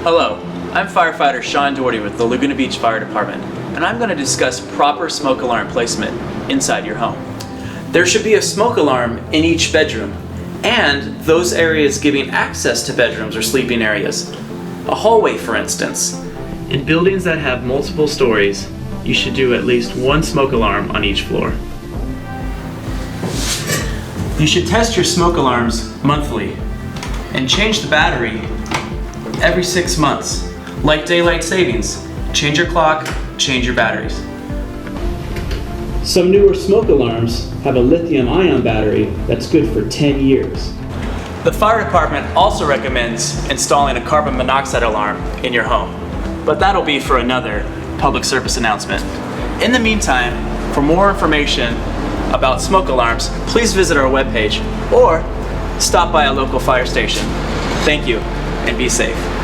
Hello, I'm firefighter Sean Doherty with the Laguna Beach Fire Department, and I'm going to discuss proper smoke alarm placement inside your home. There should be a smoke alarm in each bedroom, and those areas giving access to bedrooms or sleeping areas. A hallway, for instance. In buildings that have multiple stories, you should do at least one smoke alarm on each floor. You should test your smoke alarms monthly and change the battery every 6 months. Like daylight savings, change your clock, change your batteries. Some newer smoke alarms have a lithium-ion battery that's good for 10 years. The fire department also recommends installing a carbon monoxide alarm in your home, but that'll be for another public service announcement. In the meantime, for more information about smoke alarms, please visit our webpage or stop by a local fire station. Thank you, and be safe.